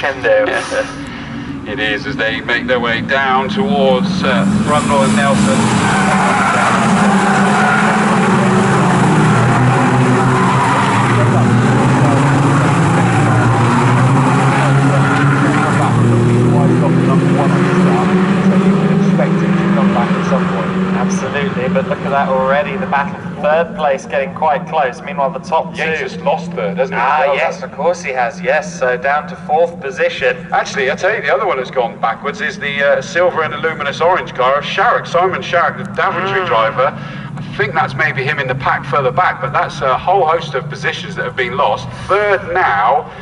crescendo. It is, as they make their way down towards Brundle and Nelson. Absolutely, but look at that already, the battle for third place getting quite close. Meanwhile, the top two... Yates just lost third, hasn't he? Yes, of course he has, yes. So down to fourth position. Actually, I tell you, the other one that's gone backwards is the silver and the luminous orange car of Sharrock, Simon Sharrock, the Daventry driver. I think that's maybe him in the pack further back, but that's a whole host of positions that have been lost. Third now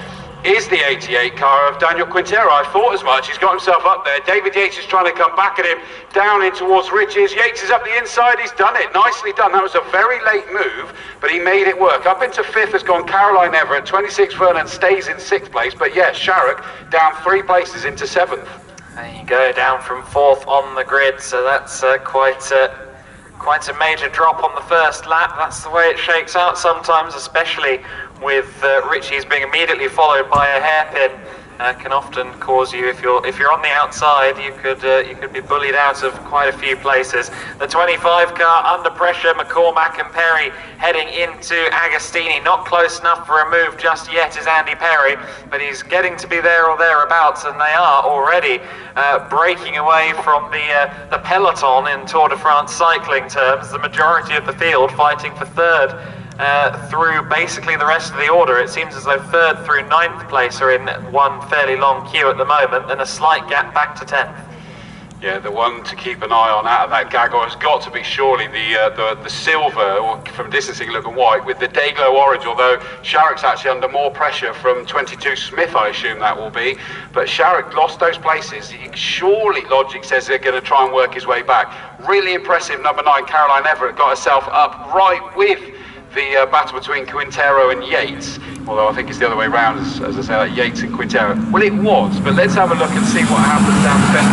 is the 88 car of Daniel Quintero. I thought as much. He's got himself up there. David Yates is trying to come back at him, down in towards Riches. Yates is up the inside. He's done it. Nicely done. That was a very late move, but he made it work. Up into fifth has gone Caroline Everett. 26 Vernon stays in sixth place, but yes, Sharrock down 3 places into seventh. There you go, down from fourth on the grid, so that's quite a major drop on the first lap. That's the way it shakes out sometimes, especially with Ritchie's being immediately followed by a hairpin. Can often cause you, if you're on the outside, you could be bullied out of quite a few places. The 25 car under pressure, McCormack and Perry heading into Agostini. Not close enough for a move just yet is Andy Perry, but he's getting to be there or thereabouts, and they are already breaking away from the peloton in Tour de France cycling terms. The majority of the field fighting for third through basically the rest of the order. It seems as though third through ninth place are in one fairly long queue at the moment, and a slight gap back to 10th. Yeah, the one to keep an eye on out of that gaggle has got to be surely the silver, or from distancing looking white, with the Dayglow orange, although Sharrock's actually under more pressure from 22 Smith, I assume that will be. But Sharrock lost those places. Surely logic says they're going to try and work his way back. Really impressive, number 9, Caroline Everett, got herself up right with the battle between Quintero and Yates, although I think it's the other way around, as I say, like Yates and Quintero. Well, it was, but let's have a look and see what happens down the bend.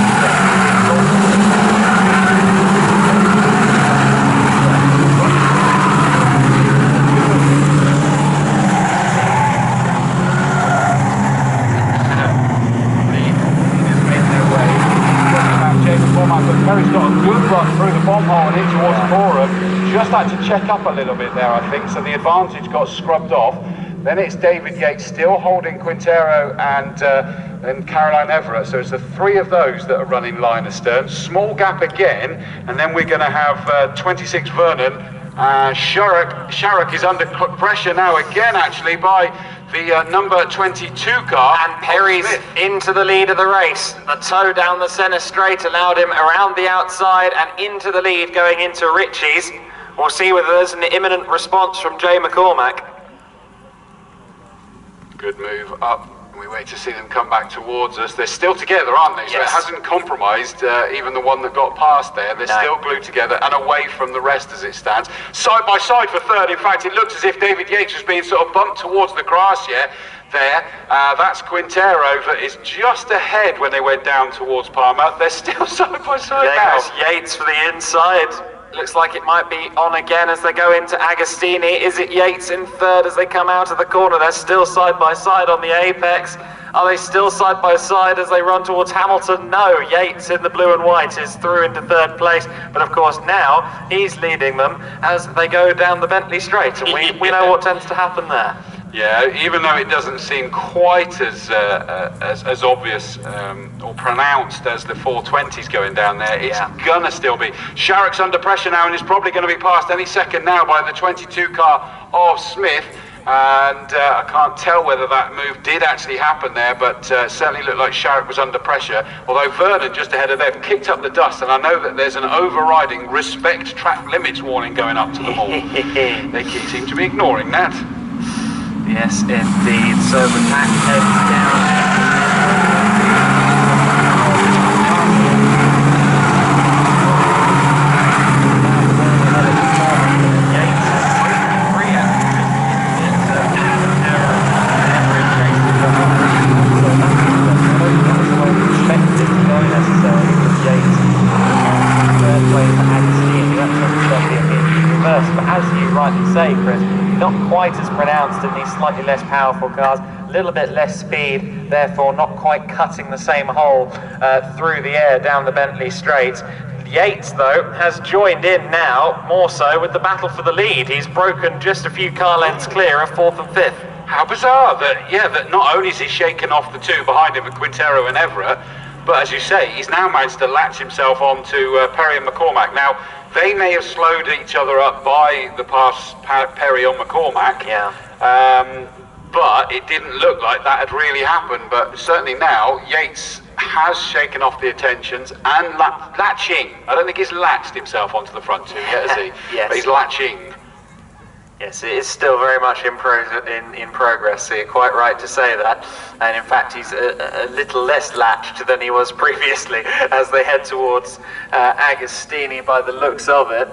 Perry's got a good run through the bomb hole and in towards Forum. Just had to check up a little bit there, I think, so the advantage got scrubbed off. Then it's David Yates still holding Quintero and Caroline Everett, so it's the 3 of those that are running line astern. Small gap again, and then we're going to have 26 Vernon. Sharrock is under pressure now again, actually, by the number 22 car. And Perry's into the lead of the race. The toe down the centre straight allowed him around the outside and into the lead going into Ritchie's. We'll see whether there's an imminent response from Jay McCormack. Good move up. We wait to see them come back towards us. They're still together, aren't they? So it hasn't compromised even the one that got past there. They're still glued together and away from the rest as it stands. Side by side for third. In fact, it looks as if David Yates was being sort of bumped towards the grass there. That's Quintero that is just ahead when they went down towards Palmer. They're still side by side now. There's Yates for the inside. Looks like it might be on again as they go into Agostini. Is it Yates in third as they come out of the corner? They're still side by side on the apex. Are they still side by side as they run towards Hamilton? No, Yates in the blue and white is through into third place. But of course now he's leading them as they go down the Bentley Straight. And we know what tends to happen there. Yeah, even though it doesn't seem quite as obvious or pronounced as the 420s going down there, it's gonna still be. Sharrock's under pressure now and is probably going to be passed any second now by the 22 car of Smith. And I can't tell whether that move did actually happen there, but certainly looked like Sharrock was under pressure. Although Vernon, just ahead of them, kicked up the dust, and I know that there's an overriding respect track limits warning going up to them all. They seem to be ignoring that. Yes, indeed. So the pack heads down. But as you rightly say, Chris, not quite as pronounced in these slightly less powerful cars. a little bit less speed, therefore not quite cutting the same hole through the air down the Bentley straight. Yates, though, has joined in now, more so, with the battle for the lead. He's broken just a few car lengths clear of 4th and 5th. How bizarre that not only is he shaken off the two behind him, Quintero and Everett, but as you say, he's now managed to latch himself onto Perry and McCormack. Now, they may have slowed each other up by the pass Perry on McCormack, but it didn't look like that had really happened. But certainly now, Yates has shaken off the attentions and latching. I don't think he's latched himself onto the front two yet, has he? Yes. But he's latching. Yes, it is still very much in progress, so you're quite right to say that. And in fact, he's a little less latched than he was previously as they head towards Agostini by the looks of it.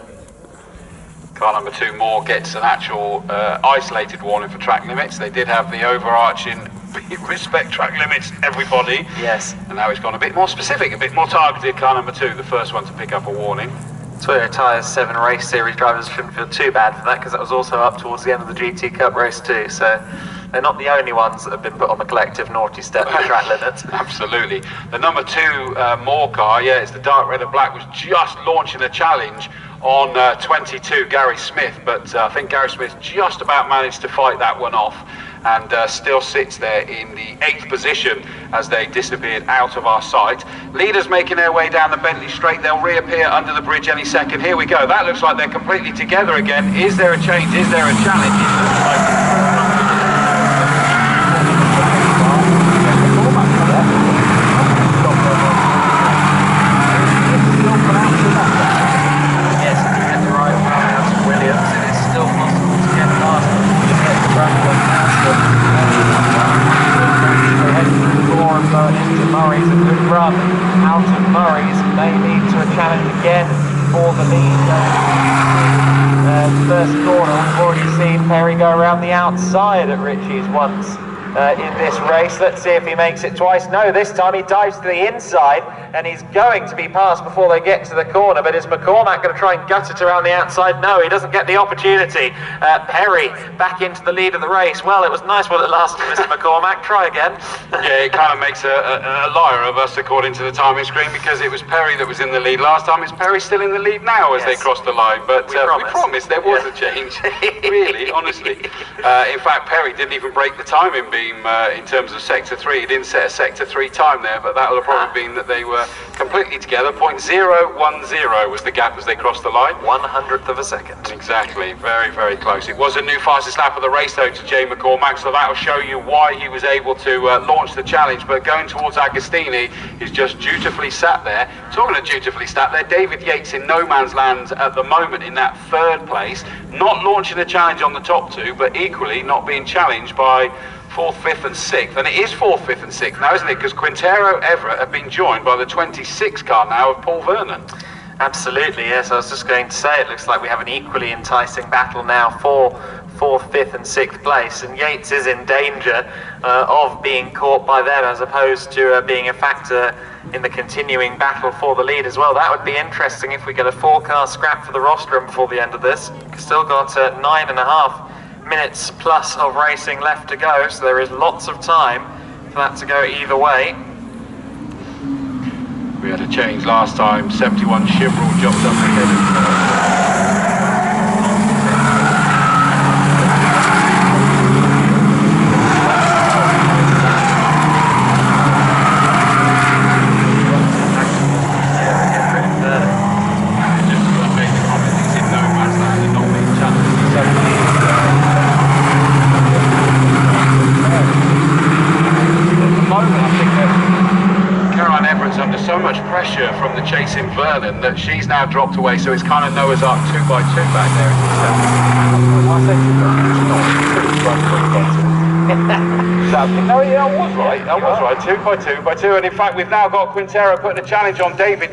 Car number 2 more gets an actual isolated warning for track limits. They did have the overarching respect track limits, everybody. Yes. And now it's gone a bit more specific, a bit more targeted. Car number 2, the first one to pick up a warning. Toyo Tyres 7 race series drivers shouldn't feel too bad for that, because that was also up towards the end of the GT Cup race too, so they're not the only ones that have been put on the collective naughty step track limits. Absolutely. The number 2 more car, it's the dark red and black, was just launching a challenge on 22 Gary Smith, but I think Gary Smith just about managed to fight that one off, and still sits there in the 8th position as they disappeared out of our sight. Leaders making their way down the Bentley straight. They'll reappear under the bridge any second. Here we go. That looks like they're completely together again. Is there a change? Is there a challenge? It looks like Murray's a good run out of Murray's, may lead to a challenge again for the lead. First corner, we've already seen Perry go around the outside at Ritchie's once in this race. Let's see if he makes it twice. No, this time he dives to the inside and he's going to be passed before they get to the corner, but is McCormack going to try and gut it around the outside? No, he doesn't get the opportunity. Perry back into the lead of the race. Well, it was nice while it lasted, Mr. McCormack. Try again. Yeah, it kind of makes a liar of us according to the timing screen, because it was Perry that was in the lead last time. Is Perry still in the lead now as they cross the line? But we promised there was a change. Really, honestly. In fact, Perry didn't even break the timing beam in terms of sector 3. He didn't set a sector 3 time there, but that will have probably been that they were completely together. 0.010 was the gap as they crossed the line. 1/100th of a second. Exactly, very, very close. It was a new fastest lap of the race though to Jay McCormack, so that will show you why he was able to launch the challenge. But going towards Agostini, he's just dutifully sat there. Talking of dutifully sat there, David Yates in no man's land at the moment in that 3rd place, not launching a challenge on the top 2, but equally not being challenged by 4th, 5th and 6th, and it is 4th, 5th and 6th now, isn't it? Because Quintero Everett have been joined by the 26 car now of Paul Vernon. Absolutely, yes. I was just going to say, it looks like we have an equally enticing battle now for 4th, 5th and 6th place, and Yates is in danger of being caught by them as opposed to being a factor in the continuing battle for the lead as well. That would be interesting if we get a 4-car scrap for the rostrum before the end of this. We've still got 9.5 minutes plus of racing left to go, so there is lots of time for that to go either way. We had a change last time. 71 Chevrolet jumped up ahead of under so much pressure from the chasing Vernon that she's now dropped away, so it's kind of Noah's Ark 2x2 back there. No, yeah, I was right. 2x2, and in fact we've now got Quintero putting a challenge on David